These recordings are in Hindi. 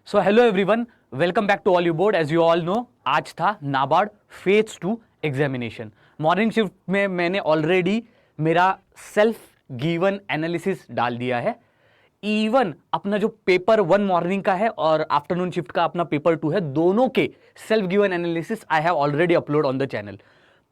So hello everyone, welcome back to all you board. As you all know, आज था NABARD phase 2 examination. Morning shift में मैंने ऑलरेडी मेरा सेल्फ गिवन एनालिसिस डाल दिया है। इवन अपना जो पेपर 1 मॉर्निंग का है और आफ्टरनून शिफ्ट का अपना पेपर 2 है, दोनों के self given analysis I have already upload on the channel.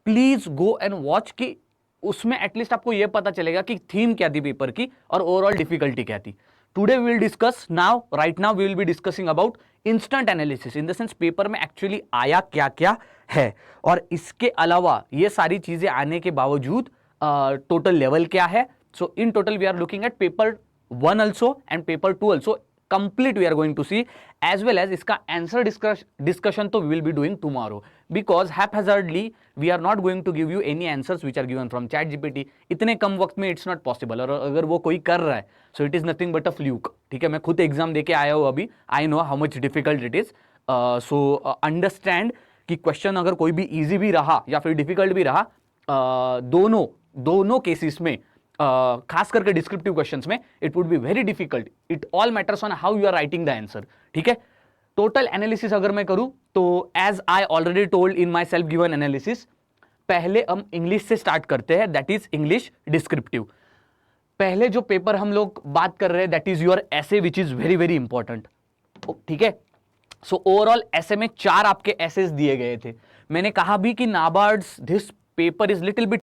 Please go and watch कि उसमें एटलीस्ट आपको यह पता चलेगा कि थीम क्या थी पेपर की और ओवरऑल डिफिकल्टी क्या थी। Today we will discuss right now we will be discussing about instant analysis, in the sense paper में एक्चुअली आया क्या क्या है और इसके अलावा ये सारी चीजें आने के बावजूद टोटल लेवल क्या है। So in total we are looking at paper 1 also and paper 2 also complete we are going to see, as well as इसका आंसर डिस्कशन तो we will be doing tomorrow, because haphazardly we are not going to give you any answers which are given from ChatGPT। इतने कम वक्त में it's not possible, और अगर वो कोई कर रहा है so it is nothing but a fluke। ठीक है, मैं खुद एग्जाम देके आया हूँ अभी, I know how much difficult it is। so understand कि क्वेश्चन अगर कोई भी इजी भी रहा या फिर डिफिकल्ट भी रहा, दोनों केसेस में खास करके डिस्क्रिप्टिव क्वेश्चंस में it would be very difficult. It all matters on how you are writing the answer. ठीक है, टोटल एनालिसिस अगर मैं करूं तो as I already told in my self given analysis, पहले हम इंग्लिश से स्टार्ट करते हैं, दैट इज इंग्लिश डिस्क्रिप्टिव। पहले जो पेपर हम लोग बात कर रहे हैं that is your essay, which is very very important. ठीक है, सो ओवरऑल एसे में 4 आपके एसेस दिए गए थे। मैंने कहा भी कि NABARD's this paper is little bit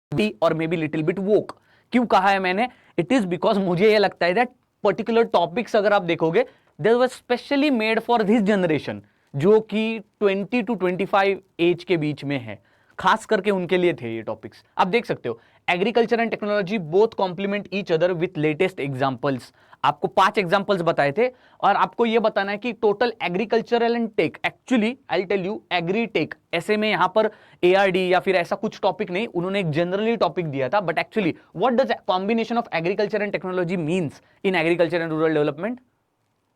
और maybe little bit woke. क्यों कहा है मैंने? इट इज बिकॉज मुझे यह लगता है दैट पर्टिकुलर टॉपिक्स अगर आप देखोगे they were specially made for this generation, जो कि 20 to 25 एज के बीच में है, खास करके उनके लिए थे ये टॉपिक्स। आप देख सकते हो agriculture and technology both complement each other with latest examples. आपको 5 एग्जांपल्स बताए थे और आपको ये बताना है कि total agricultural and tech, actually I tell you agri tech, ऐसे में यहां पर एआरडी या फिर ऐसा कुछ टॉपिक नहीं, उन्होंने एक जनरली टॉपिक दिया था। But actually what does combination of agriculture and technology means in agriculture and rural development?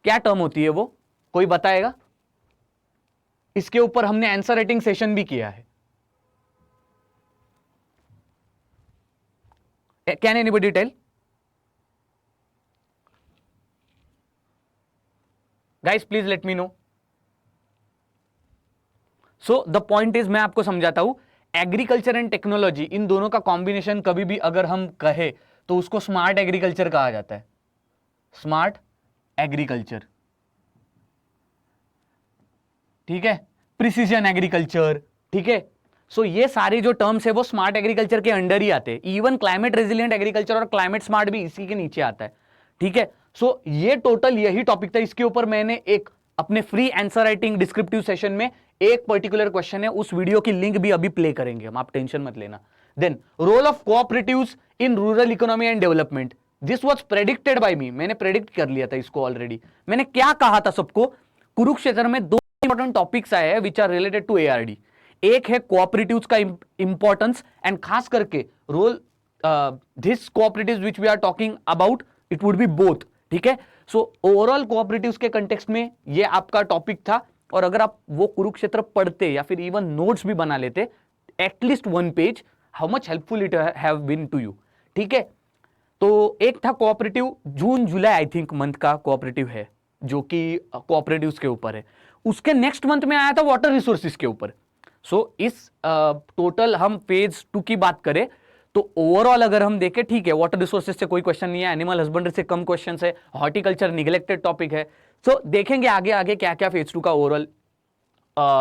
क्या टर्म होती है वो, कोई बताएगा? इसके ऊपर हमने आंसर राइटिंग सेशन भी किया है। Can anybody tell? Guys, please let me know. So the point is, मैं आपको समझाता हूं, एग्रीकल्चर एंड टेक्नोलॉजी इन दोनों का कॉम्बिनेशन कभी भी अगर हम कहे तो उसको स्मार्ट एग्रीकल्चर कहा जाता है। स्मार्ट एग्रीकल्चर, ठीक है, प्रिसीजन एग्रीकल्चर। ठीक है, सो ये सारे जो टर्म्स है वो स्मार्ट एग्रीकल्चर के अंडर ही आते हैं। इवन क्लाइमेट रेजिलिएंट एग्रीकल्चर और क्लाइमेट स्मार्ट भी इसी के नीचे आता है। ठीक है, सो ये टोटल यही टॉपिक था। इसके ऊपर मैंने एक अपने free answer writing descriptive session में एक पर्टिकुलर क्वेश्चन है, उस वीडियो की लिंक भी अभी प्ले करेंगे हम, आप टेंशन मत लेना। Then role of cooperatives in rural economy and development, this was predicted by me, मैंने प्रेडिक्ट कर लिया था इसको ऑलरेडी। मैंने क्या कहा था सबको, कुरुक्षेत्र में 2 इंपॉर्टेंट टॉपिक्स आए हैं which are related to ARD. एक है कोऑपरेटिव्स का इंपॉर्टेंस एंड खास करके role, this cooperatives which we are talking about it would be both. ठीक है, सो ओवरऑल कोऑपरेटिव्स के कंटेक्स्ट में ये आपका टॉपिक था, और अगर आप वो कुरुक्षेत्र पढ़ते या फिर इवन नोट्स भी बना लेते at least 1 page, how much helpful it have been to you. ठीक है, तो एक था cooperative, June July I think month का कोऑपरेटिव है जो कि कोऑपरेटिव्स के ऊपर है। उसके नेक्स्ट मंथ में आया था वाटर रिसोर्सेज के ऊपर। सो इस टोटल हम फेज 2 की बात करें तो ओवरऑल अगर हम देखें, ठीक है, वाटर रिसोर्सेज से कोई क्वेश्चन नहीं है, एनिमल हस्बेंड्री से कम क्वेश्चंस है, हॉर्टिकल्चर निगलेक्टेड टॉपिक है। सो देखेंगे आगे आगे क्या क्या फेज 2 का ओवरऑल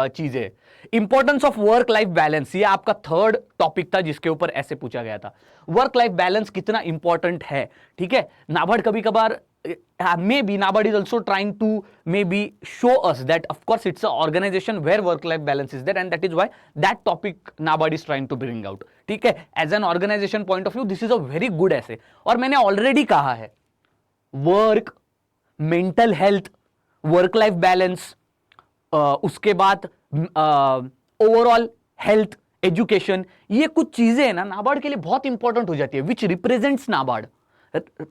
चीजें। Importance of work life balance, ये आपका 3rd टॉपिक था जिसके ऊपर ऐसे पूछा गया था, वर्क लाइफ बैलेंस कितना इंपॉर्टेंट है। ठीक है, नाबार्ड कभी कभार maybe NABARD is also trying to maybe show us that of course it's an organization where work life balance is there, and that is why that topic NABARD is trying to bring out. ठीक है, as an organization point of view this is a very good essay। और मैंने ऑलरेडी कहा है work, mental health, work life balance, उसके बाद ओवरऑल हेल्थ, एजुकेशन, ये कुछ चीजें है ना नाबार्ड के लिए बहुत इंपॉर्टेंट हो जाती है, विच रिप्रेजेंट्स नाबार्ड।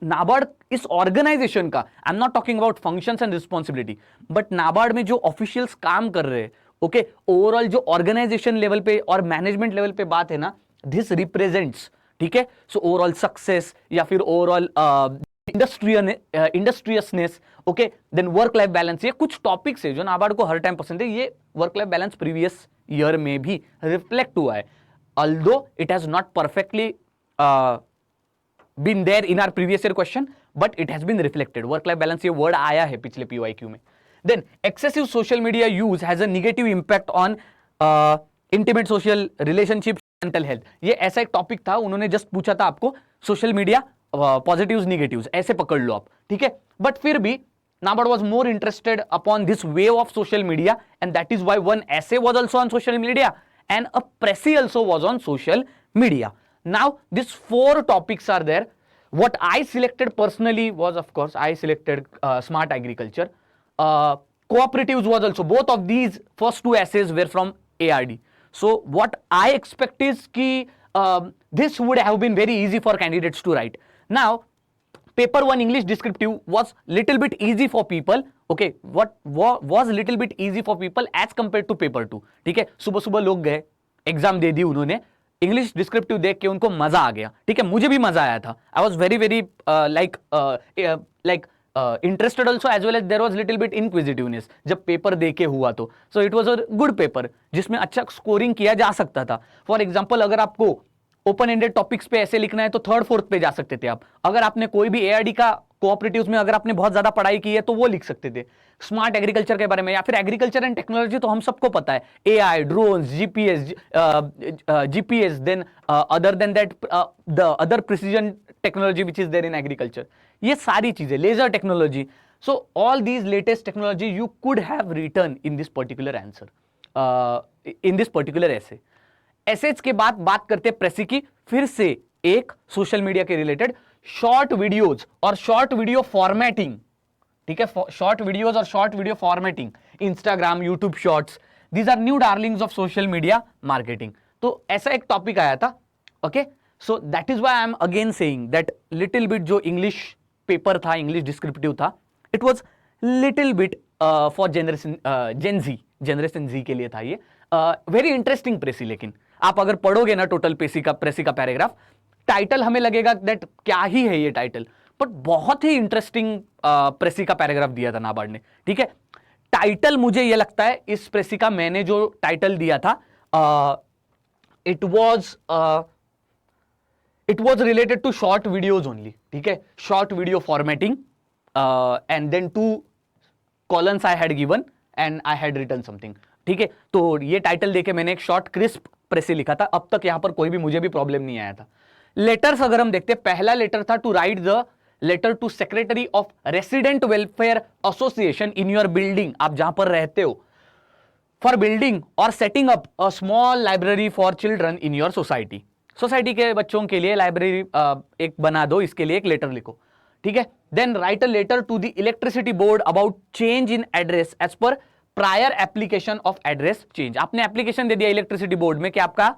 नाबार्ड इस ऑर्गेनाइजेशन का, I am not talking about functions and responsibility, but NABARD में जो ऑफिशियल्स काम कर रहे हैं, ओके, ओवरऑल जो ऑर्गेनाइजेशन लेवल पे और मैनेजमेंट लेवल पे बात है ना, दिस रिप्रेजेंट्स। ठीक है, सो ओवरऑल सक्सेस या फिर overall industriousness, okay, then work life balance. ये कुछ टॉपिक्स है जो नाबार्ड को हर टाइम पसंद है। ये work life balance previous year में भी रिफ्लेक्ट हुआ है, although it has not perfectly been there in our previous year question, but it has been reflected. work life balance ये word आया है पिछले PYQ में। then excessive social media use has a negative impact on intimate social relationships, mental health। ये ऐसा एक टॉपिक था, उन्होंने जस्ट पूछा था आपको सोशल मीडिया पॉजिटिव्स निगेटिव्स, ऐसे पकड़ लो आप, ठीक है। बट फिर भी NABARD was more interested upon this wave of social media, and that is why one essay was also on social media and a précis also was on social media. Now these 4 topics are there. What I selected personally was, of course, I selected smart agriculture. Cooperatives was also, both of these first 2 essays were from ARD. So what I expect is ki this would have been very easy for candidates to write. Now paper 1 English descriptive was little bit easy for people, okay, what was little bit easy for people as compared to paper 2, ठीक है। सुबह सुबह लोग गए, एग्जाम दे दी उन्होंने, इंग्लिश डिस्क्रिप्टिव देख के उनको मजा आ गया, ठीक है, मुझे भी मजा आया था। I was very very like interested also, as well as there was little bit inquisitiveness जब पेपर दे के हुआ तो। So it was a good paper जिसमें अच्छा स्कोरिंग किया जा सकता था। फॉर एग्जाम्पल, अगर आपको ओपन एंडेड टॉपिक्स पे ऐसे लिखना है तो 3rd 4th पे जा सकते थे आप। अगर आपने कोई भी एआरडी का कोऑपरेटिव्स में अगर आपने बहुत ज्यादा पढ़ाई की है तो वो लिख सकते थे। स्मार्ट एग्रीकल्चर के बारे में या फिर एग्रीकल्चर एंड टेक्नोलॉजी तो हम सबको पता है, AI, drones, GPS, then other than that the other precision technology which is there in agriculture, ये सारी चीजें, laser technology. So all these latest technology you could have written in this particular answer, in this particular essay. Essays के बाद बात करते हैं प्रेसी की, फिर से एक सोशल मीडिया के रिलेटेड शॉर्ट वीडियोज और शॉर्ट वीडियो फॉर्मेटिंग, ठीक है, शॉर्ट वीडियोज और short video formatting, Instagram, YouTube shorts, these are new darlings of social media marketing. तो ऐसा एक टॉपिक आया था, okay. So that is why I am again saying that little bit जो इंग्लिश पेपर था, इंग्लिश डिस्क्रिप्टिव था, it was little bit for generation Z के लिए था ये। वेरी इंटरेस्टिंग प्रेसी, लेकिन आप अगर पढ़ोगे ना टोटल प्रेसी का पैराग्राफ, टाइटल हमें लगेगा दैट क्या ही है ये टाइटल, बट बहुत ही इंटरेस्टिंग प्रेसी का पैराग्राफ दिया था नाबार्ड ने, ठीक है। टाइटल मुझे ये लगता है इस प्रेसी का मैंने जो टाइटल दिया था, it was related to short videos only, ठीक है, short video formatting, and then 2 columns I had given and I had written something, ठीक है। तो ये टाइटल देके मैंने एक शॉर्ट क्रिस्प प्रेसी लिखा था। अब तक यहां पर कोई भी मुझे भी प्रॉब्लम नहीं आया था। लेटर्स अगर हम देखते हैं, पहला लेटर था to write the letter to secretary of resident welfare association in your building, आप जहां पर रहते हो, फॉर बिल्डिंग और setting up a small library for children in your society. Society के बच्चों के लिए लाइब्रेरी एक बना दो, इसके लिए एक लेटर लिखो, ठीक है। Then write a letter to the electricity board about change in address as per prior application of address change. आपने एप्लीकेशन दे दिया इलेक्ट्रिसिटी बोर्ड में कि आपका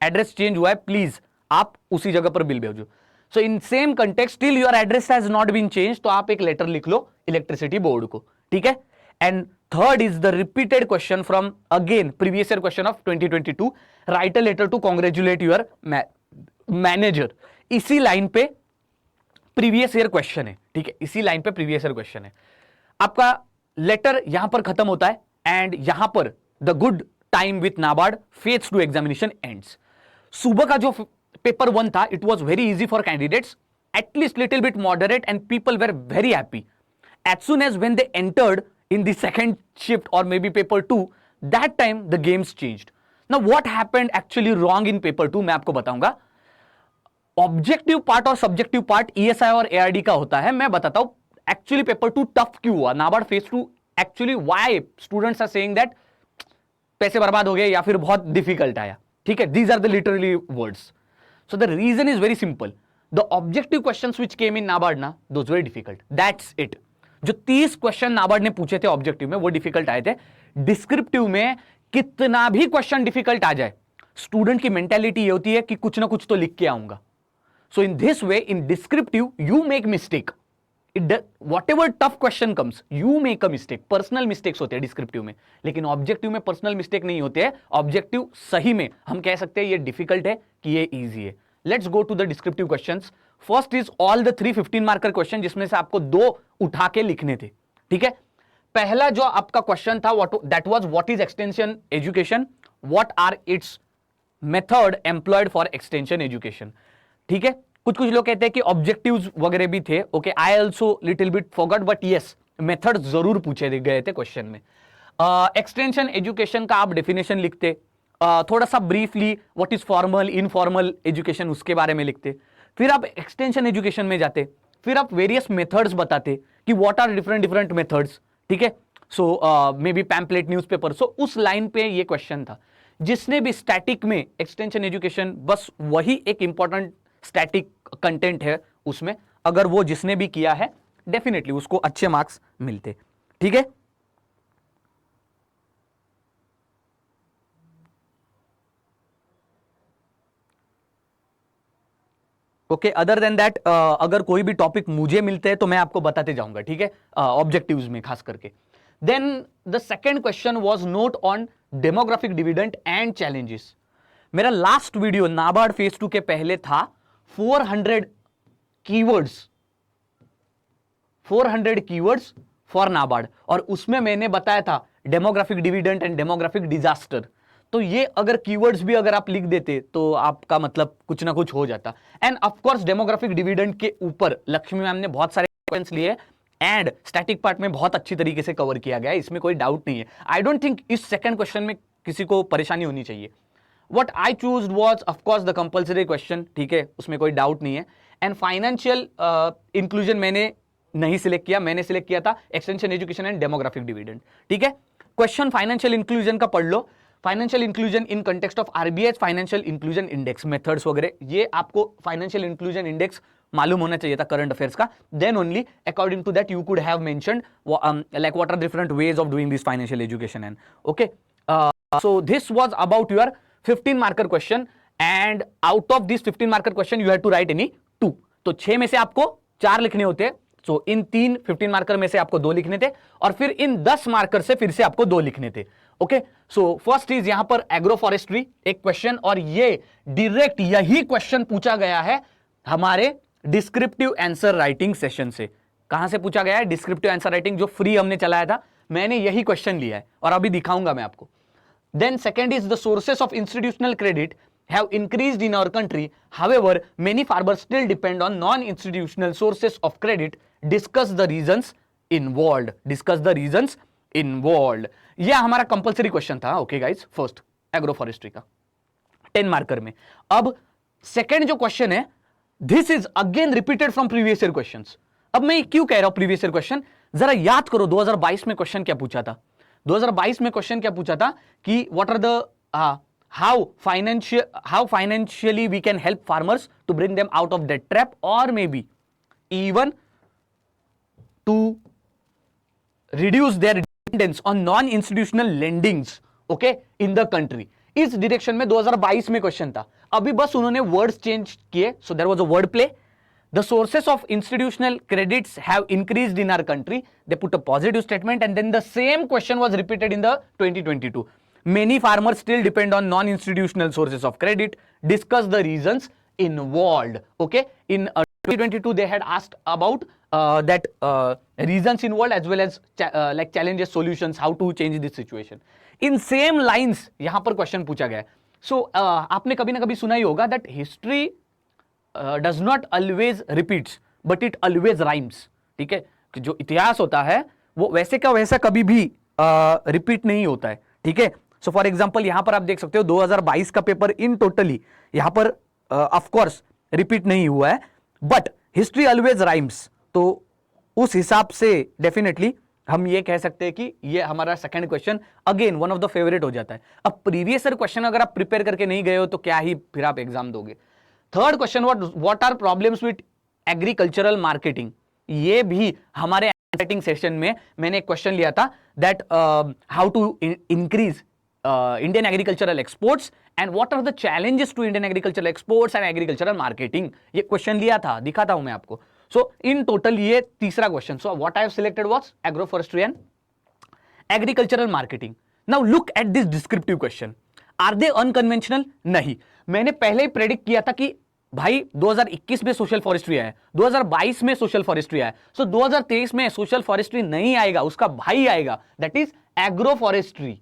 एड्रेस चेंज हुआ है, प्लीज आप उसी जगह पर बिल भेजो। So in same context, still your address has not been change, तो आप एक लेटर लिख लो इलेक्ट्रिसिटी बोर्ड को, ठीक है। And third is the repeated question from again previous year question of 2022, write a letter to congratulate your manager. इसी लाइन पे प्रीवियस ईयर क्वेश्चन है, ठीक है, इसी लाइन पे प्रीवियस ईयर क्वेश्चन है। आपका लेटर यहां पर खत्म होता है एंड यहां पर the good time with NABARD phase 2 examination ends. सुबह का जो पेपर 1 था, it was very easy for candidates, at least little bit moderate, and people were very happy. As soon as when they entered in the second shift और maybe paper 2, that time the games changed. Now what happened actually wrong in paper 2, मैं आपको बताऊंगा। ऑब्जेक्टिव पार्ट और सब्जेक्टिव पार्ट ईएसआई और एआरडी का होता है। मैं बताता हूं एक्चुअली पेपर 2 टफ क्यों हुआ, NABARD phase 2 actually why students are saying that पैसे बर्बाद हो गए या फिर बहुत डिफिकल्ट आया, ठीक है, these are the literally words. So the reason is very simple, the objective questions which came in NABARD ना, those very difficult, that's it. जो 30 क्वेश्चन नाबार्ड ने पूछे थे ऑब्जेक्टिव में वो डिफिकल्ट आए थे। डिस्क्रिप्टिव में कितना भी क्वेश्चन डिफिकल्ट आ जाए, स्टूडेंट की मेंटेलिटी ये होती है कि कुछ ना कुछ तो लिख के आऊंगा। So in this way, in descriptive you make mistake, whatever tough question comes, you make a mistake, personal mistakes होते हैं डिस्क्रिप्टिव में, लेकिन ऑब्जेक्टिव में पर्सनल मिस्टेक नहीं होते हैं। ऑब्जेक्टिव सही में हम कह सकते हैं ये डिफिकल्ट है कि ये इजी है। Let's go to the descriptive questions. First is all the 3 15 marker question, जिसमें से आपको 2 उठा के लिखने थे, ठीक है। पहला जो आपका क्वेश्चन था that was what is extension education, what are its method employed for extension education, ठीक है। कुछ कुछ लोग कहते हैं कि ऑब्जेक्टिव्स वगैरह भी थे, okay, I also little bit forgot, but yes method जरूर पूछे गए थे क्वेश्चन में। एक्सटेंशन एजुकेशन का आप डेफिनेशन लिखते, थोड़ा सा briefly what is formal informal education उसके बारे में लिखते, फिर आप एक्सटेंशन एजुकेशन में जाते, फिर आप वेरियस मेथड्स बताते कि what are different different methods, ठीक है। So maybe pamphlet newspaper, so उस लाइन पे ये क्वेश्चन था। जिसने भी स्टैटिक में एक्सटेंशन एजुकेशन, बस वही एक इंपॉर्टेंट स्टैटिक कंटेंट है उसमें, अगर वो जिसने भी किया है डेफिनेटली उसको अच्छे मार्क्स मिलते, ठीक है। ओके, अदर देन दैट अगर कोई भी टॉपिक मुझे मिलते हैं तो मैं आपको बताते जाऊंगा, ठीक है, ऑब्जेक्टिव्स में खास करके। Then the second question was note on demographic dividend and challenges. मेरा लास्ट वीडियो नाबार्ड फेज 2 के पहले था 400 कीवर्ड्स, 400 कीवर्ड्स फॉर नाबार्ड, और उसमें मैंने बताया था demographic dividend and demographic disaster. तो ये अगर कीवर्ड्स भी अगर आप लिख देते तो आपका मतलब कुछ ना कुछ हो जाता। End of course demographic dividend के ऊपर लक्ष्मी मैम ने बहुत सारे क्वेश्चंस लिए एंड स्टैटिक पार्ट में बहुत अच्छी तरीके से कवर किया गया है, इसमें कोई डाउट नहीं है। आई डोंट थिंक इस सेकंड क्वेश्चन में किसी को परेशानी होनी चाहिए। What I choose was of course the compulsory question, ठीक है, उसमें कोई डाउट नहीं है। एंड फाइनेंशियल इंक्लूजन मैंने नहीं सिलेक्ट किया, मैंने सिलेक्ट किया था extension education and demographic dividend, ठीक है। क्वेश्चन फाइनेंशियल इंक्लूजन का पढ़ लो, financial inclusion in context of RBI financial inclusion index methods वगैरह, ये आपको फाइनेंशियल इंक्लूजन इंडेक्स मालूम होना चाहिए था करंट अफेयर्स का। Then only according to that you could have mentioned like what are different ways of doing this financial education and okay. So this was about your 15 marker question, and out of this 15 marker question you have to write any 2। तो 6 में से आपको 4 लिखने होते हैं। सो इन 3 15 मार्कर में से आपको 2 लिखने थे, और फिर इन 10 मार्कर से फिर से आपको 2 लिखने थे, ओके। सो फर्स्ट इज यहां पर एग्रो फॉरेस्ट्री एक क्वेश्चन, और ये डायरेक्ट यही क्वेश्चन पूछा गया है हमारे डिस्क्रिप्टिव आंसर राइटिंग सेशन से। कहां से पूछा गया है? डिस्क्रिप्टिव आंसर राइटिंग जो फ्री हमने चलाया था, मैंने यही क्वेश्चन लिया है और अभी दिखाऊंगा मैं आपको। Then second is the sources of institutional credit have increased in our country. However, many farmers still depend on non-institutional sources of credit. Discuss the reasons involved. Discuss the reasons involved. यह हमारा कंपल्सरी क्वेश्चन था, okay guys, first agro forestry का 10 मार्कर में। अब सेकेंड जो क्वेश्चन है, this is again repeated from previous year questions. अब मैं क्यों कह रहा हूं प्रीवियस ईयर क्वेश्चन, जरा याद करो 2022 में क्वेश्चन क्या पूछा था। 2022 में क्वेश्चन क्या पूछा था कि what are the how financially we can help farmers to bring them out of that trap, और maybe even to reduce their dependence on non institutional lendings, okay, in the country. इस डायरेक्शन में 2022 में क्वेश्चन था। अभी बस उन्होंने वर्ड्स चेंज किए, so there was a word play. The sources of institutional credits have increased in our country. They put a positive statement, and then the same question was repeated in the 2022. Many farmers still depend on non-institutional sources of credit. Discuss the reasons involved. Okay, in 2022 they had asked about that reasons involved as well as like challenges, solutions, how to change this situation. In same lines यहाँ पर question पूछा गया है. So आपने कभी ना कभी सुना ही होगा that history does not always repeats but it always rhymes. ठीक है, कि जो इतिहास होता है वो वैसे का वैसा कभी भी रिपीट नहीं होता है, ठीक है। सो फॉर एग्जांपल यहां पर आप देख सकते हो 2022 का पेपर इन टोटली यहां पर ऑफ कोर्स रिपीट नहीं हुआ है, बट हिस्ट्री ऑलवेज राइम्स, तो उस हिसाब से डेफिनेटली हम ये कह सकते हैं कि ये हमारा second question again one of the favourite हो जाता है। अब प्रीवियस ईयर क्वेश्चन अगर आप प्रिपेयर करके नहीं गए हो तो क्या ही फिर आप एग्जाम दोगे। Third question, what are problems with agricultural marketing, ये भी हमारे राइटिंग सेशन में मैंने एक क्वेश्चन लिया था that how to increase Indian agricultural exports and what are the challenges to Indian agricultural exports and agricultural marketing, ये क्वेश्चन लिया था, दिखाता हूं मैं आपको। सो इन टोटल ये तीसरा question. So what I have selected was agro forestry and agricultural marketing. Now look at this descriptive question, are they unconventional? नहीं, मैंने पहले ही प्रेडिक्ट किया था कि भाई 2021 में सोशल फॉरेस्ट्री आया, 2022 में सोशल फॉरेस्ट्री आया, सो 2023 में सोशल फॉरेस्ट्री नहीं आएगा, उसका भाई आएगा, दैट इज एग्रो फॉरेस्ट्री।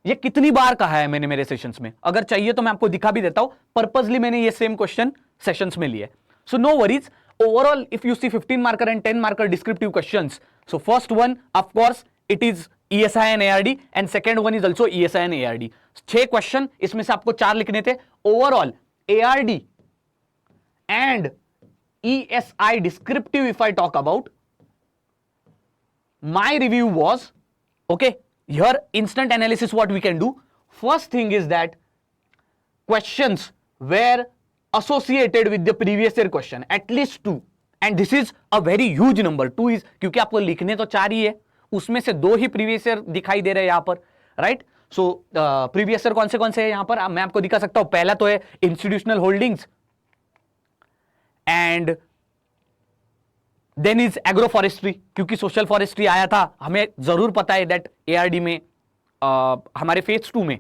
ये कितनी बार कहा है मैंने मेरे सेशंस में, अगर चाहिए तो मैं आपको दिखा भी देता हूं, पर्पसली मैंने ये सेम क्वेश्चन सेशंस में लिए। So no worries, overall if you see 15 marker and 10 marker descriptive questions, so first one of course it is ESI and ARD and second one is also ESI and ARD। 6 question, इसमें से आपको 4 लिखने थे। Overall ARD and ESI descriptive, if I talk about, my review was, okay, here instant analysis what we can do. First thing is that questions were associated with the previous year question, at least 2, and this is a very huge number. 2 is, क्योंकि आपको लिखने तो 4 ही है, उसमें से 2 ही प्रीवियस ईयर दिखाई दे रहे हैं यहां पर, राइट। सो प्रीवियस ईयर कौन से हैं यहां पर मैं आपको दिखा सकता हूं। पहला तो है institutional holdings, and then is agro forestry, क्योंकि सोशल फॉरेस्ट्री आया था, हमें जरूर पता है दैट ARD में हमारे फेज 2 में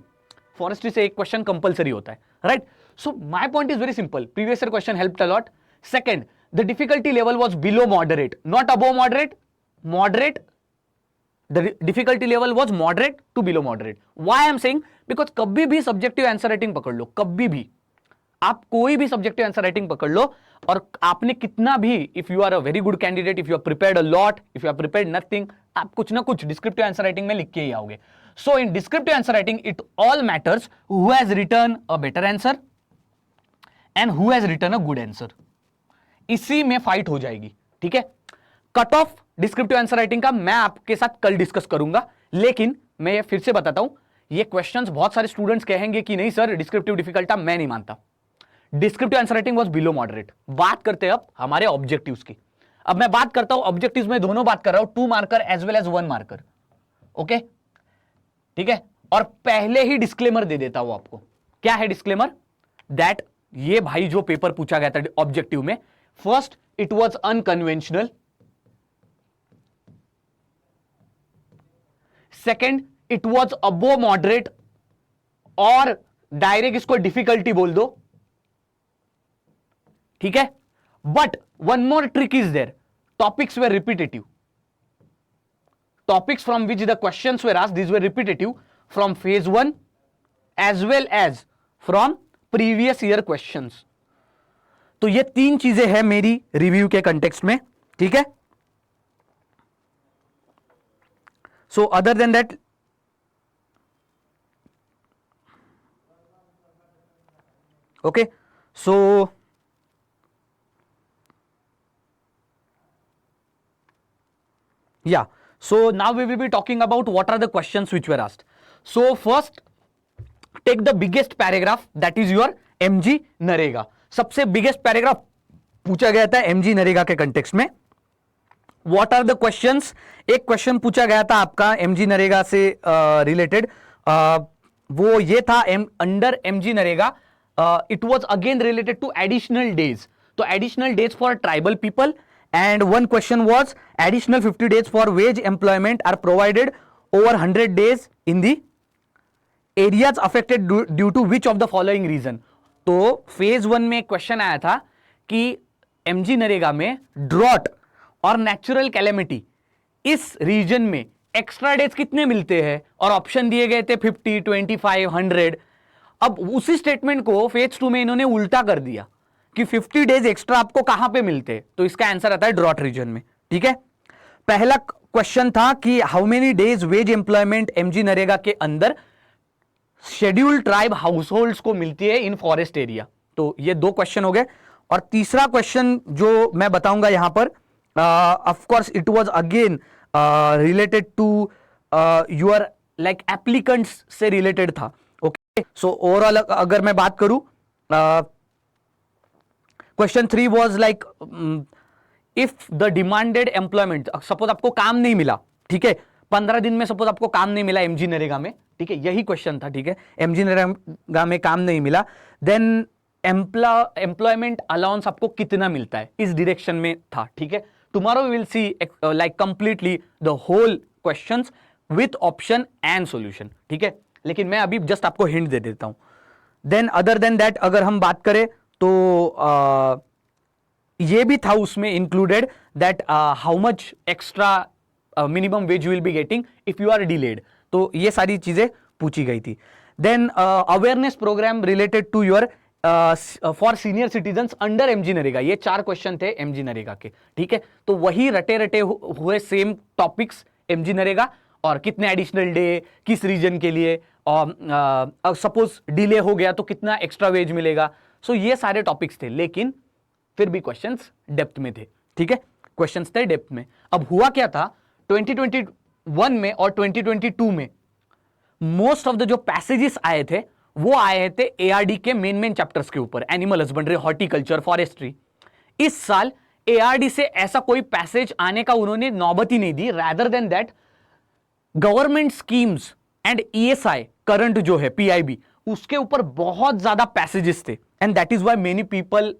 फॉरेस्ट्री से एक क्वेश्चन कंपलसरी होता है, right. So my point is very simple, previous year question helped a lot. Second, the difficulty level was below moderate, not above moderate, moderate. The difficulty level was moderate to below moderate. Why I am saying? Because कभी भी subjective answer writing पकड़ लो, कभी भी आप कोई भी subjective answer writing पकड़ लो, और आपने कितना भी, if you are a very good candidate, if you have prepared a lot, if you have prepared nothing, आप कुछ ना कुछ descriptive answer writing में लिख के ही आओगे। So in descriptive answer writing, it all matters who has written a better answer and who has written a good answer. इसी में फाइट हो जाएगी, ठीक है। Cut off descriptive answer writing का मैं आपके साथ कल डिस्कस करूंगा, लेकिन मैं ये फिर से बताता हूं, ये क्वेश्चंस बहुत सारे स्टूडेंट्स कहेंगे कि नहीं सर डिस्क्रिप्टिव डिफिकल्ट था, मैं नहीं मानता। Descriptive answer writing was below moderate. बात करते हैं अब हमारे ऑब्जेक्टिव्स की। अब मैं बात करता हूं ऑब्जेक्टिव्स में, दोनों बात कर रहा हूं, 2 marker as well as 1 marker, okay, ठीक है। और पहले ही डिस्क्लेमर दे देता हूं आपको। क्या है डिस्क्लेमर? दैट ये भाई जो पेपर पूछा गया था ऑब्जेक्टिव में, first it was unconventional, second it was above moderate, और डायरेक्ट इसको डिफिकल्टी बोल दो, ठीक है। But one more trick is there, topics were repetitive, topics from which the questions were asked, these were repetitive from phase 1 as well as from previous year questions. तो ये 3 चीजें हैं मेरी रिव्यू के कंटेक्स्ट में, ठीक है। So other than that, okay, so yeah, so now we will be talking about what are the questions which were asked. So first, take the biggest paragraph, that is your MG NREGA. सबसे बिगेस्ट पैराग्राफ पूछा गया था MG नरेगा के कंटेक्स्ट में। What are the questions? एक क्वेश्चन पूछा गया था आपका MG नरेगा से रिलेटेड, वो ये था under MG NREGA, it was again related to additional days, तो additional days for tribal people, and one question was additional 50 days for wage employment are provided over 100 days in the areas affected due to which of the following reason. तो फेज 1 में क्वेश्चन आया था कि MG नरेगा में ड्रॉट और नेचुरल कैलेमिटी इस रीजन में एक्स्ट्रा डेज कितने मिलते हैं, और ऑप्शन दिए गए थे 50, 25, 100। अब उसी स्टेटमेंट को फेज 2 में इन्होंने उल्टा कर दिया कि 50 डेज एक्स्ट्रा आपको कहां पे मिलते हैं, तो इसका आंसर आता है ड्रॉट रीजन में, ठीक है। पहला क्वेश्चन था कि how many days veg employment MG NREGA के अंदर शेड्यूल्ड ट्राइब हाउस को मिलती है इन फॉरेस्ट एरिया, तो ये 2 क्वेश्चन हो गए। और तीसरा क्वेश्चन जो मैं बताऊंगा यहां पर, of course it was again related to your like applicants से related था, okay। so overall अगर मैं बात करूं, question 3 was like if the demanded employment, suppose आपको काम नहीं मिला, ठीक है, 15 दिन में सपोज आपको काम नहीं मिला MG नरेगा में, ठीक है, यही क्वेश्चन था, ठीक है, MG नरेगा में काम नहीं मिला, देन एम्प्लॉयमेंट अलाउंस आपको कितना मिलता है, इस डायरेक्शन में था, ठीक है। Tomorrow we will see like completely the whole questions with option and solution, ठीक है, लेकिन मैं अभी जस्ट आपको हिंट दे देता हूं। देन अदर देन दैट अगर हम बात करें तो ये भी था उसमें included that how much extra minimum wage you will be getting if you are delayed. तो ये सारी चीजें पूछी गई थी। Then awareness program related to your for senior citizens under MG NREGA, ये 4 क्वेश्चन थे एमजी नरेगा के, ठीक है। तो वही रटे रटे हुए सेम टॉपिक्स एमजी नरेगा, और कितने एडिशनल डे किस रीजन के लिए, और सपोज डिले हो गया तो कितना एक्स्ट्रा वेज मिलेगा। सो ये सारे टॉपिक्स थे, लेकिन फिर भी क्वेश्चंस डेप्थ में थे, ठीक है, क्वेश्चंस थे डेप्थ में। अब हुआ क्या था 2021 में और 2022 में मोस्ट ऑफ द जो पैसेजेस आए थे वो आए थे एआरडी के मेन चैप्टर्स के ऊपर, एनिमल हस्बेंड्री, हॉर्टिकल्चर, फॉरेस्ट्री। इस साल एआरडी से ऐसा कोई पैसेज आने का उन्होंने नौबत ही नहीं दी। Rather than that government schemes and ESI current जो है पीआईबी, उसके ऊपर बहुत ज्यादा पैसेजेस थे, and that is why many people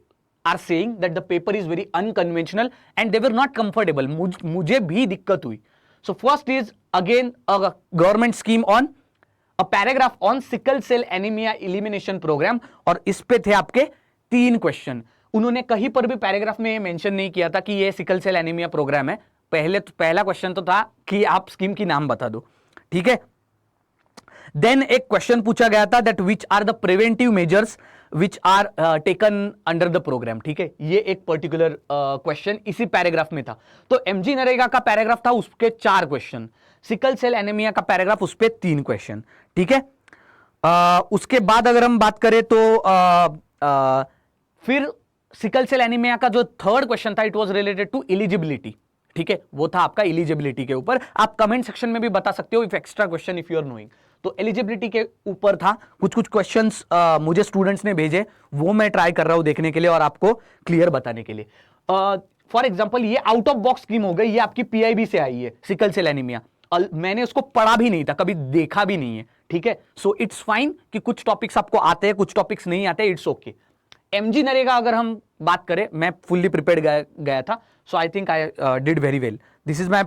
are saying that the paper is very unconventional and they were not comfortable. मुझे भी दिक्कत हुई। So first is again a government scheme on a paragraph on sickle cell anaemia elimination programme, और इस पे थे आपके 3 क्वेश्चन। उन्होंने कहीं पर भी पैराग्राफ में मेंशन नहीं किया था कि ये सिकल सेल एनीमिया प्रोग्राम है। पहला क्वेश्चन तो था कि आप स्कीम की नाम बता दो, ठीक है। देन एक क्वेश्चन पूछा गया था that which are the preventive measures which are taken under the program, ठीक है। ये एक पर्टिकुलर क्वेश्चन इसी पैराग्राफ में था। तो एमजी नरेगा का पैराग्राफ था, उसके 4 क्वेश्चन, सिकल सेल एनीमिया का पैराग्राफ उस पे 3 क्वेश्चन, ठीक है। उसके बाद अगर हम बात करें तो फिर सिकल सेल एनीमिया का जो 3rd क्वेश्चन था it was related to eligibility, ठीक है, वो था आपका एलिजिबिलिटी के ऊपर। आप कमेंट सेक्शन में भी बता सकते हो if extra question if you are knowing. तो एलिजिबिलिटी के ऊपर था, कुछ क्वेश्चंस मुझे स्टूडेंट्स ने भेजे, वो मैं ट्राई कर रहा हूं देखने के लिए और आपको क्लियर बताने के लिए। फॉर एग्जांपल ये आउट ऑफ बॉक्स स्कीम हो गई, ये आपकी पीआईबी से आई है सिकल सेल एनीमिया, मैंने उसको पढ़ा भी नहीं था, कभी देखा भी नहीं है, ठीक है। सो इट्स फाइन कि कुछ टॉपिक्स आपको आते हैं, कुछ टॉपिक्स नहीं आते, इट्स ओके। एमजी नरेगा अगर हम बात करें, मैं फुल्ली प्रिपेयर्ड गया था, so I think I did very well. This is my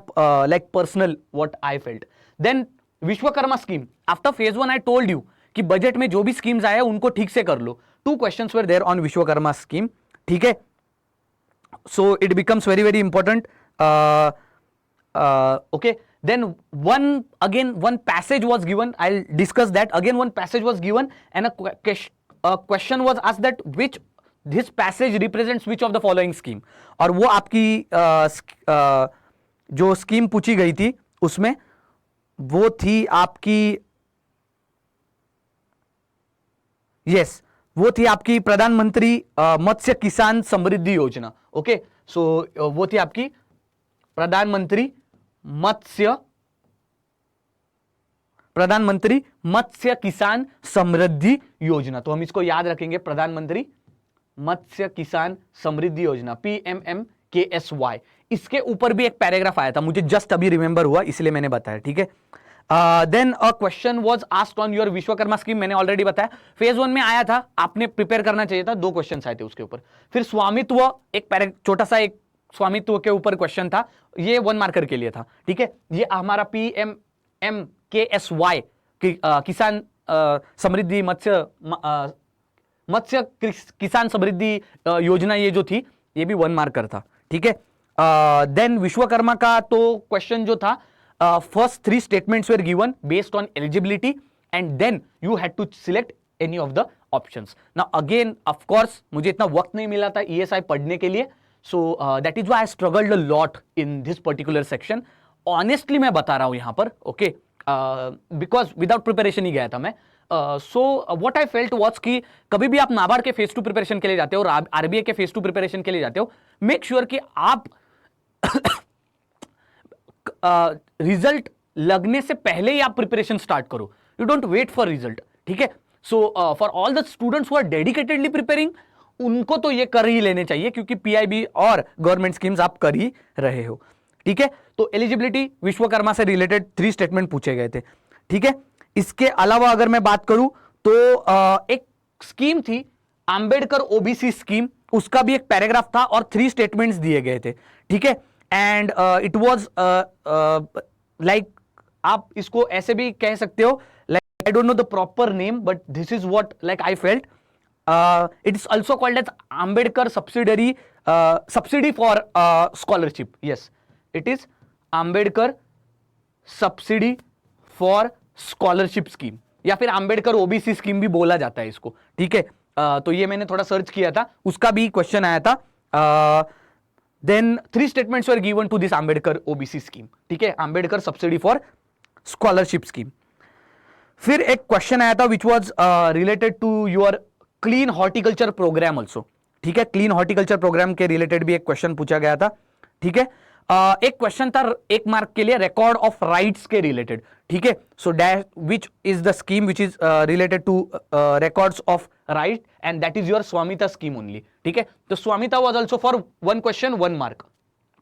like personal what I felt. Then Vishwakarma scheme, after phase 1 I told you कि बजट में जो भी स्कीम्स आए उनको ठीक से कर लो। 2 questions were there on Vishwakarma scheme, ठीक है। So it becomes very very important, okay. Then one passage was given. I'll discuss that. Again, one passage was given, and a question was asked that this passage represents which of the following scheme. और वो आपकी जो स्कीम पूछी गई थी उसमें वो थी आपकी, यस, वो थी आपकी प्रधानमंत्री मत्स्य किसान समृद्धि योजना, ओके। सो वो थी आपकी प्रधानमंत्री मत्स्य किसान समृद्धि योजना। तो हम इसको याद रखेंगे, प्रधानमंत्री मत्स्य किसान समृद्धि योजना, PMMKSY। इसके ऊपर भी एक पैराग्राफ आया था, मुझे जस्ट अभी रिमेंबर हुआ इसलिए मैंने बताया, ठीक है। Then a question was asked on your Vishwakarma scheme, मैंने ऑलरेडी बताया, फेज 1 में आया था, आपने प्रिपेयर करना चाहिए था, 2 क्वेश्चन आए थे उसके ऊपर। फिर स्वामित्व, एक छोटा सा एक स्वामित्व के ऊपर क्वेश्चन था, ये 1 मार्कर के लिए था, ठीक है। ये हमारा PMMKSY किसान समृद्धि मत्स्य किसान समृद्धि योजना, ये जो थी ये भी 1 मार्कर था, ठीक है। देन विश्वकर्मा का तो क्वेश्चन जो था, first 3 statements were given based on eligibility and then you had to select any of the options. Now again of course मुझे इतना वक्त नहीं मिला था ईएसआई पढ़ने के लिए, so that is why I struggled a lot in this particular section. Honestly मैं बता रहा हूं यहां पर, okay, because without preparation ही गया था मैं। So what I felt was कि कभी भी आप नाबार्ड के फेज 2 प्रिपरेशन के लिए जाते हो और आरबीआई के फेज 2 प्रिपरेशन के लिए जाते हो, मेक श्योर कि आप रिजल्ट लगने से पहले ही आप प्रिपरेशन स्टार्ट करो, you don't wait for result, ठीक है। So for all the students who are dedicatedly preparing, उनको तो ये कर ही लेने चाहिए क्योंकि पीआईबी और गवर्नमेंट स्कीम्स आप कर ही रहे हो, ठीक है। तो एलिजिबिलिटी विश्वकर्मा से रिलेटेड 3 स्टेटमेंट पूछे गए थे, ठीक है। इसके अलावा अगर मैं बात करूं तो एक स्कीम थी अंबेडकर ओबीसी स्कीम, उसका भी एक पैराग्राफ था और 3 स्टेटमेंट्स दिए गए थे, ठीक है। एंड इट वाज लाइक, आप इसको ऐसे भी कह सकते हो, like I don't know the proper name but this is what like I felt. It is also called as Ambedkar subsidy for scholarship. Yes, it is Ambedkar subsidy for scholarship scheme, या फिर आंबेडकर ओबीसी स्कीम भी बोला जाता है इसको, ठीक है। तो ये मैंने थोड़ा सर्च किया था, उसका भी क्वेश्चन आया था। Then 3 statements were given to this Ambedkar OBC scheme, ठीक है, Ambedkar subsidy for scholarship scheme. फिर एक क्वेश्चन आया था which was related to your clean horticulture program also, ठीक है, क्लीन हॉर्टिकल्चर प्रोग्राम के रिलेटेड भी एक क्वेश्चन पूछा गया था, ठीक है। एक क्वेश्चन था 1 मार्क के लिए रिकॉर्ड ऑफ राइट्स के रिलेटेड, ठीक है। So dash which is the scheme which is related to records of right, and that is your Swamitva scheme only, ठीक है। तो Swamitva was also for 1 question 1 mark,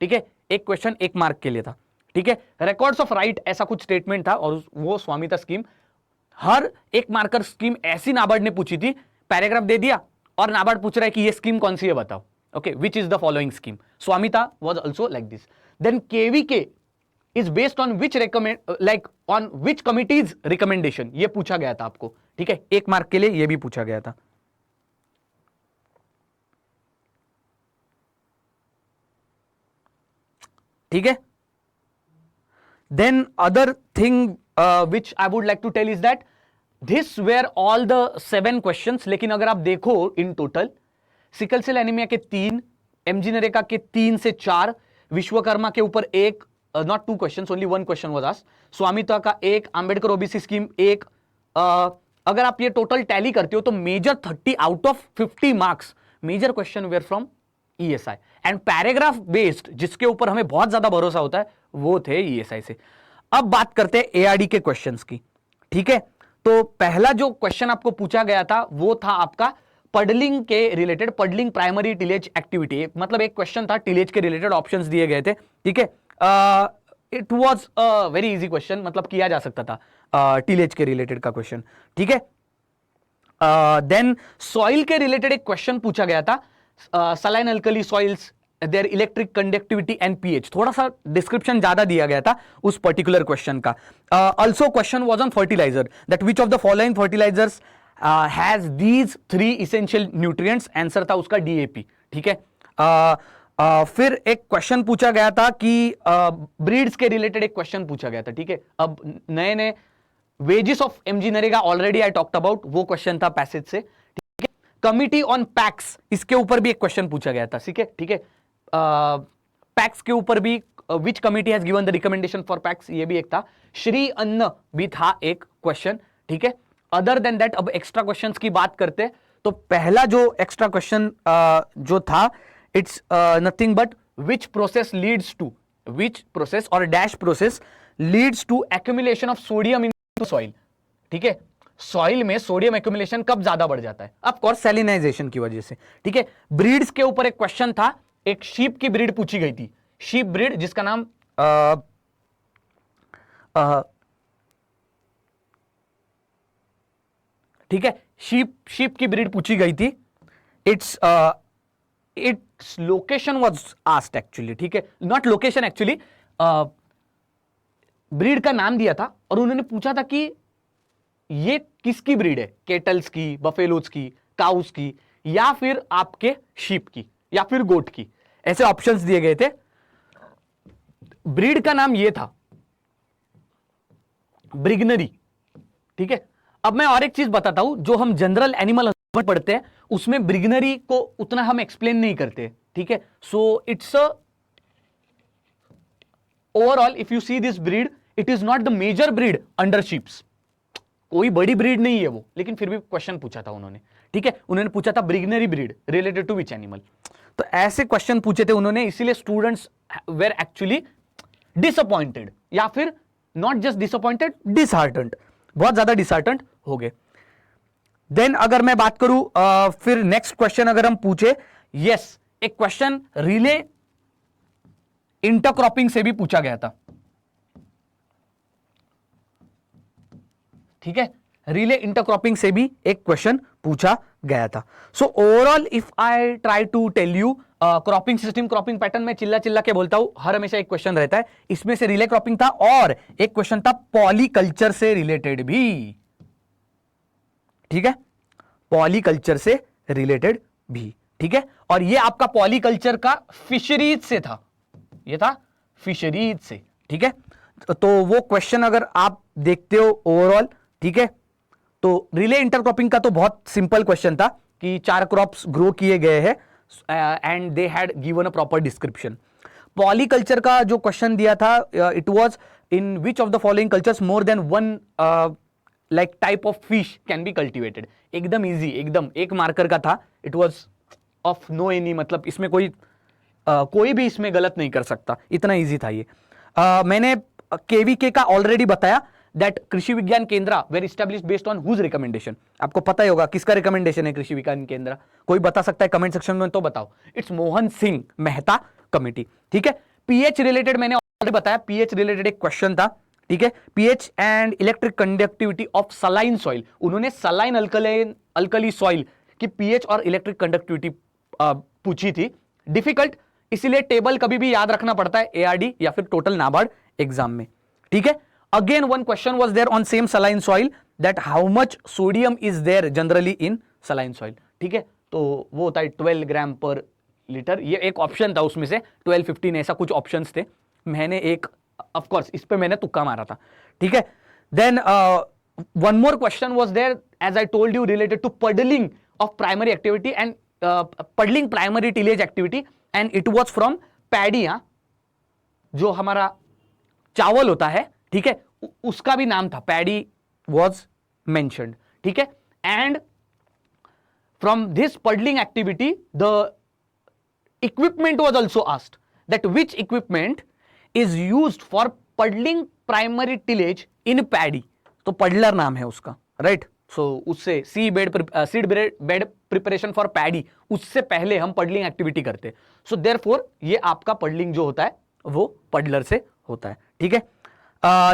ठीक है, एक क्वेश्चन 1 मार्क के लिए था, ठीक है। रिकॉर्ड्स ऑफ राइट ऐसा कुछ स्टेटमेंट था, और वो स्वामिता स्कीम हर 1 मार्कर स्कीम ऐसी नाबार्ड ने पूछी थी, पैराग्राफ दे दिया और नाबार्ड पूछ रहा है कि ये स्कीम कौन सी है बताओ, okay, which is the following scheme. Swamita was also like this. Then KVK is based on which on which committee's recommendation, ये पूछा गया था आपको, ठीक है, 1 मार्क के लिए ये भी पूछा गया था, ठीक है। Then other thing which I would like to tell is that this were all the 7 questions, लेकिन अगर आप देखो in total sickle cell anaemia के 3, एमजी नरेगा के 3 से 4, विश्वकर्मा के ऊपर 1, not 2 questions, only 1 question was asked, स्वामित्व का 1, अंबेडकर ओबीसी स्कीम 1। अगर आप ये टोटल टैली करते हो तो major 30 out of 50 marks major question were from ESI, and paragraph based जिसके ऊपर हमें बहुत ज्यादा भरोसा होता है वो थे ईएसआई से। अब बात करते हैं एआरडी के क्वेश्चंस की, ठीक है। तो पहला जो क्वेश्चन आपको पूछा गया था वो था आपका पडलिंग के related, puddling primary tillage activity, मतलब एक क्वेश्चन था टिलेज के रिलेटेड, ऑप्शंस दिए गए थे, ठीक है। It was a very easy question, मतलब किया जा सकता था टिलेज के रिलेटेड का क्वेश्चन, ठीक है। देन सॉइल के रिलेटेड एक क्वेश्चन पूछा गया था, saline alkali soils, their electric conductivity and pH, थोड़ा सा डिस्क्रिप्शन ज्यादा दिया गया था उस पर्टिकुलर क्वेश्चन का। Also question was on fertiliser, that which of the following fertilisers has these 3 essential nutrients, answer था उसका डीएपी, ठीक है। फिर एक क्वेश्चन पूछा गया था कि ब्रीड्स के रिलेटेड एक क्वेश्चन पूछा गया था, ठीक है। अब नए नए wages of MG NREGA already I talked about, वो क्वेश्चन था पैसेज से, ठीक है। कमिटी ऑन पैक्स, इसके ऊपर भी एक क्वेश्चन पूछा गया था, ठीक है, ठीक है। पैक्स के ऊपर भी विच committee has given the recommendation for PACS, ये भी एक था। श्री अन्न भी था एक क्वेश्चन, ठीक है। अदर देन दैट अब एक्स्ट्रा क्वेश्चंस की बात करते हैं, तो पहला जो एक्स्ट्रा क्वेश्चन जो था, it's nothing but which process leads to, which process और dash process leads to accumulation of sodium in soil, ठीक है। सॉइल में सोडियम एक्यूमुलेशन कब ज्यादा बढ़ जाता है, ऑफ कोर्स सैलिनाइजेशन की वजह से, ठीक है। ब्रीड्स के ऊपर एक क्वेश्चन था, एक शीप की ब्रीड पूछी गई थी, शीप ब्रीड जिसका नाम ठीक है, शीप की ब्रीड पूछी गई थी, its location was asked actually, ठीक है, नॉट लोकेशन एक्चुअली, ब्रीड का नाम दिया था और उन्होंने पूछा था कि ये किसकी ब्रीड है, केटल्स की, बफेलोज की, काउस की, या फिर आपके शीप की, या फिर गोट की, ऐसे ऑप्शंस दिए गए थे। ब्रीड का नाम ये था ब्रिगनरी, ठीक है। अब मैं और एक चीज बताता हूं, जो हम जनरल एनिमल पढ़ते हैं उसमें ब्रिगनरी को उतना हम एक्सप्लेन नहीं करते, ठीक है। So it's overall if you see this breed, it is not the major breed under sheeps, कोई बड़ी ब्रीड नहीं है वो, लेकिन फिर भी क्वेश्चन पूछा था उन्होंने, ठीक है। उन्होंने पूछा था ब्रिगनरी breed related to which animal, तो ऐसे क्वेश्चन पूछे थे उन्होंने, इसीलिए स्टूडेंट्स वेर एक्चुअली डिसअपॉइंटेड, या फिर नॉट जस्ट डिसअपॉइंटेड, डिसहार्टेंड, बहुत ज्यादा डिसहार्टेंड हो गए। देन अगर मैं बात करूं फिर नेक्स्ट क्वेश्चन अगर हम पूछे, यस, एक क्वेश्चन रिले इंटरक्रॉपिंग से भी पूछा गया था, ठीक है, रिले इंटरक्रॉपिंग से भी एक क्वेश्चन पूछा गया था। So overall if I try to tell you, cropping system, cropping pattern में चिल्ला चिल्ला के बोलता हूं, हर हमेशा एक क्वेश्चन रहता है, इसमें से रिले क्रॉपिंग था और एक क्वेश्चन था पॉलीकल्चर से रिलेटेड भी, ठीक है, पॉलीकल्चर से रिलेटेड भी, ठीक है। और ये आपका पॉलीकल्चर का फिशरीज से था, ये था फिशरीज से, ठीक है। तो वो क्वेश्चन अगर आप देखते हो ओवरऑल, ठीक है, तो रिले इंटरक्रॉपिंग का तो बहुत सिंपल क्वेश्चन था कि 4 क्रॉप्स ग्रो किए गए हैं and they had given a proper description. Polyculture का जो क्वेश्चन दिया था, it was in which of the following cultures more than one like type of fish can be cultivated. एकदम इजी, एकदम एक मार्कर का था, it was of no any, मतलब इसमें कोई भी इसमें गलत नहीं कर सकता, इतना इजी था ये। मैंने केवीके का ऑलरेडी बताया that Krishi Vigyan Kendra were established based on whose recommendation. आपको पता ही होगा किसका रिकमेंडेशन है कृषि विज्ञान केंद्र, कोई बता सकता है कमेंट सेक्शन में तो बताओ। इट्स मोहन सिंह मेहता कमेटी, ठीक है। पीएच रिलेटेड मैंने ऑलरेडी बताया, पीएच रिलेटेड एक क्वेश्चन था, ठीक है। PH and electric conductivity of saline soil, उन्होंने सलाइन अल्कली सॉइल की पीएच और इलेक्ट्रिक कंडक्टिविटी पूछी थी। डिफिकल्ट, इसीलिए टेबल कभी भी याद रखना पड़ता है एआरडी या फिर टोटल नाबार्ड एग्जाम में, ठीक है। Again one question was there on same saline soil that how much sodium is there generally in saline soil, ठीक है। तो वो होता है 12 ग्राम पर लीटर, ये एक ऑप्शन था उसमें से 12, 15 ऐसा कुछ ऑप्शंस थे। मैंने एक, ऑफ कोर्स इस पे मैंने तुक्का मारा था, ठीक है। Then one more question was there as I told you related to puddling of primary activity and puddling primary tillage activity and it was from paddy, जो हमारा चावल होता है, ठीक है, उसका भी नाम था, पैडी वाज मेंशन्ड, ठीक है। And from this puddling activity the equipment was also asked, that which equipment is used for puddling primary tillage in paddy। तो पडलर नाम है उसका, राइट। सो उससे seed bed preparation for paddy, उससे पहले हम पडलिंग एक्टिविटी करते। सो देयरफॉर ये आपका पडलिंग जो होता है वो पडलर से होता है, ठीक है।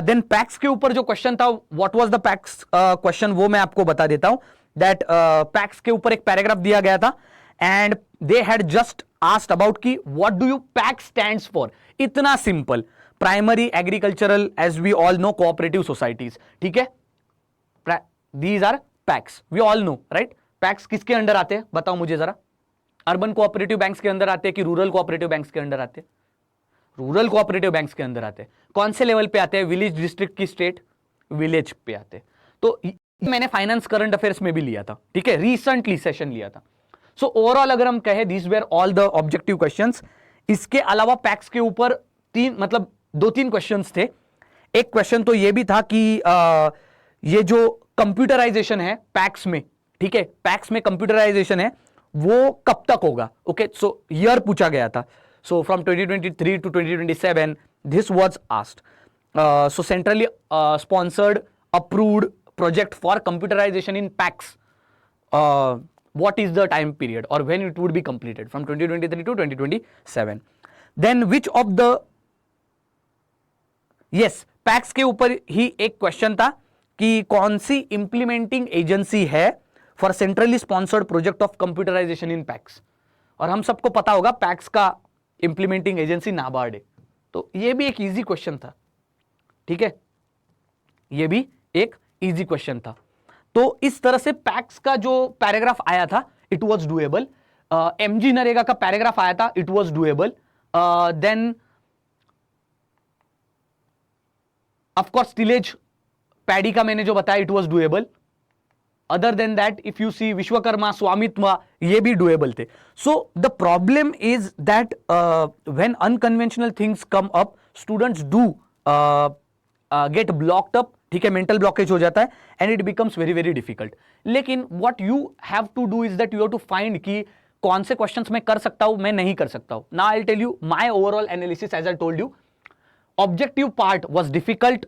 देन पैक्स के ऊपर जो क्वेश्चन था, what was the PACS question, वो मैं आपको बता देता हूं। दैट पैक्स के ऊपर एक पैराग्राफ दिया गया था and they had just asked about कि what do you PAC stands for। इतना simple, primary agricultural as we all know cooperative societies, ठीक है। these are PACs, we all know, right। PACs किसके अंडर आते हैं बताओ मुझे जरा, अर्बन कोऑपरेटिव बैंक्स के अंदर आते हैं कि रूरल कोऑपरेटिव बैंक्स के अंदर आते हैं? रूरल कोऑपरेटिव बैंक्स के अंदर आते हैं। कौन से लेवल पे आते हैं? विलेज डिस्ट्रिक्ट की स्टेट विलेज पे आते हैं। तो मैंने फाइनेंस करंट अफेयर्स में भी लिया था, ठीक है, रिसेंटली सेशन लिया था। सो ओवरऑल अगर हम कहें this were all the objective questions. इसके अलावा पैक्स के ऊपर 2-3 क्वेश्चंस थे। एक क्वेश्चन तो ये भी था कि ये जो कंप्यूटराइजेशन है पैक्स में, ठीक है, पैक्स में कंप्यूटराइजेशन है वो कब तक होगा? ओके, सो ईयर पूछा गया था। So from 2023 to 2027 this was asked. So centrally sponsored approved project for computerisation in PACS, what is the time period or when it would be completed from 2023 to 2027। then which of the, yes, PACS के ऊपर ही एक क्वेश्चन था कि कौन सी इंप्लीमेंटिंग एजेंसी है for centrally sponsored project of computerisation in PACS. और हम सबको पता होगा पैक्स का इंप्लीमेंटिंग एजेंसी नाबार्ड है। तो ये भी एक इजी क्वेश्चन था, ठीक है, ये भी एक इजी क्वेश्चन था। तो इस तरह से पैक्स का जो पैराग्राफ आया था it was doable. MG NREGA का पैराग्राफ आया था, it was doable. Then of course tillage paddy का मैंने जो बताया it was doable. Other than that if you see Vishwakarma, Swamitva, ये भी डूएबल थे। So the problem is that when unconventional things come up students do get blocked up, ठीक है, मेंटल ब्लॉकेज हो जाता है and it becomes very very difficult. लेकिन what you have to do is that you have to find कि कौन से क्वेश्चंस मैं कर सकता हूं, मैं नहीं कर सकता हूं। Now I will tell you my overall analysis. As I told you, objective part was difficult,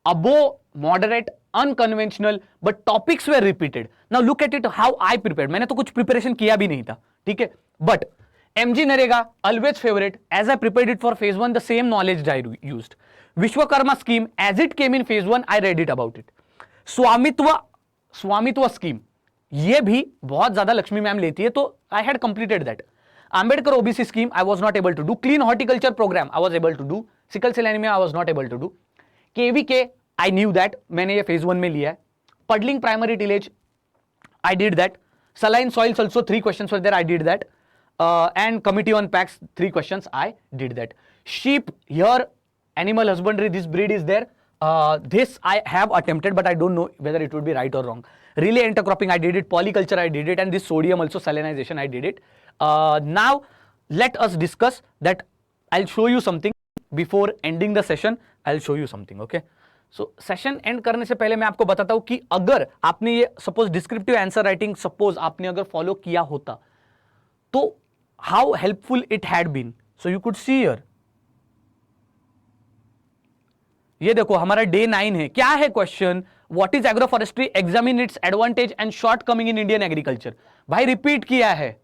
above moderate, unconventional, but topics were repeated। now look at it how I prepared। मैंने तो कुछ प्रिपरेशन किया भी नहीं था, ठीक है, but MG NREGA always favorite as I prepared it for phase 1, the same knowledge I used। Vishwakarma scheme as it came in phase 1 I read it about it। स्वामित्व स्कीम ये भी बहुत ज्यादा लक्ष्मी मैम लेती है, तो I had completed that। Ambedkar OBC scheme I was not able to do। clean horticulture program I was able to do। sickle cell anemia I was not able to do। KVK I knew that, मैंने ये phase 1 में लिया है। Puddling primary tillage I did that। Saline soils also 3 questions were there, I did that. And committee on packs 3 questions, I did that. Sheep, here animal husbandry, this breed is there. This I have attempted, but I don't know whether it would be right or wrong. Relay intercropping, I did it. Polyculture, I did it. And this sodium also salinization, I did it. Now let us discuss that. I'll show you something before ending the session. I'll show you something, okay? So session and करने से पहले मैं आपको बताता हूं कि अगर आपने ये suppose descriptive answer writing suppose आपने अगर फॉलो किया होता तो how helpful it had been. So you could see here, ये देखो हमारा डे 9 है. क्या है question? What is agro forestry, examine its advantage and shortcoming in Indian agriculture. भाई रिपीट किया है,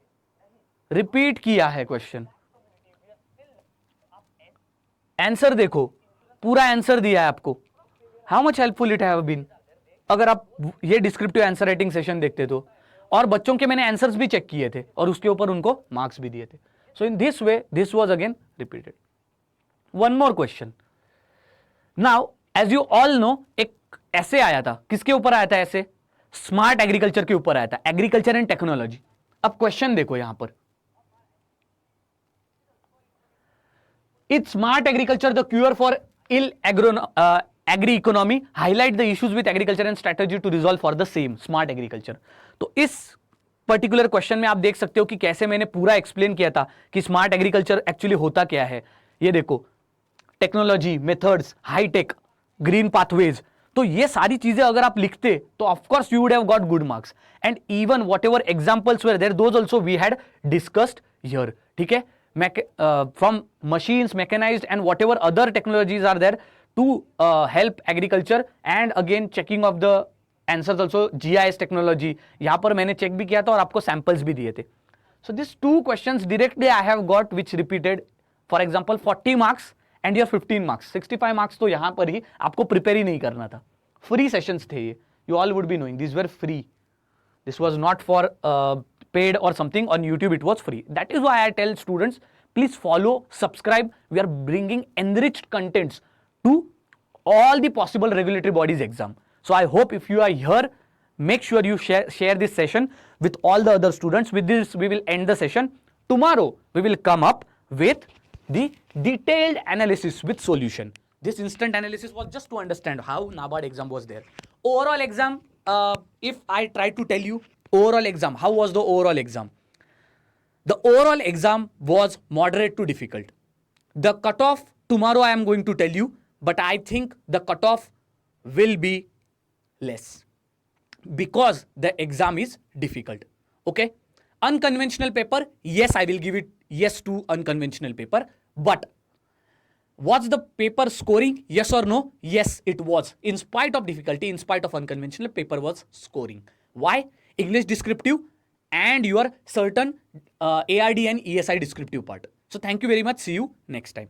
रिपीट किया है क्वेश्चन. आंसर देखो, पूरा आंसर दिया है आपको. How much helpful it have been अगर आप ये डिस्क्रिप्टिव आंसर राइटिंग सेशन देखते तो. और बच्चों के मैंने आंसर्स भी चेक किए थे और उसके ऊपर उनको मार्क्स भी दिए थे. So in this way this was again repeated. One more question. Now as you all know, एक ऐसे आया था. किसके ऊपर आया था ऐसे? स्मार्ट एग्रीकल्चर के ऊपर आया था, एग्रीकल्चर एंड टेक्नोलॉजी. अब क्वेश्चन देखो यहां पर, it's smart agriculture the cure for ill agri economy, highlight the issues with agriculture and strategy to resolve for the same. Smart agriculture. तो इस पर्टिकुलर क्वेश्चन में आप देख सकते हो कि कैसे मैंने पूरा एक्सप्लेन किया था कि स्मार्ट एग्रीकल्चर एक्चुअली होता क्या है. ये देखो, technology, methods, hi-tech, green pathways. तो ये सारी चीजें अगर आप लिखते तो of course you would have got good marks. And even whatever examples were there, those also we had discussed here. ठीक है, from machines, mechanised and whatever other technologies are there to help agriculture, and again checking of the answers also. GIS technology यहाँ पर मैंने चेक भी किया था और आपको सैंपल्स भी दिए थे. So these 2 questions directly I have got which repeated. For example 40 marks and your 15 marks, 65 marks तो यहाँ पर ही आपको प्रिपेयर ही नहीं करना था. फ्री सेशंस थे ये, you all would be knowing these were free. This was not for paid or something. On YouTube it was free. That is why I tell students, please follow, subscribe. We are bringing enriched contents to all the possible regulatory bodies exam. So I hope if you are here, make sure you share this session with all the other students. With this we will end the session. Tomorrow we will come up with the detailed analysis with solution. This instant analysis was just to understand how NABARD exam was there. Overall exam, if I try to tell you overall exam, how was the overall exam? The overall exam was moderate to difficult. The cutoff tomorrow I am going to tell you, but I think the cutoff will be less because the exam is difficult. Okay, unconventional paper, yes, I will give it yes to unconventional paper. But was the paper scoring? Yes or no? Yes, it was. In spite of difficulty, in spite of unconventional, paper was scoring. Why? English descriptive and your certain ARD and ESI descriptive part. So thank you very much. See you next time.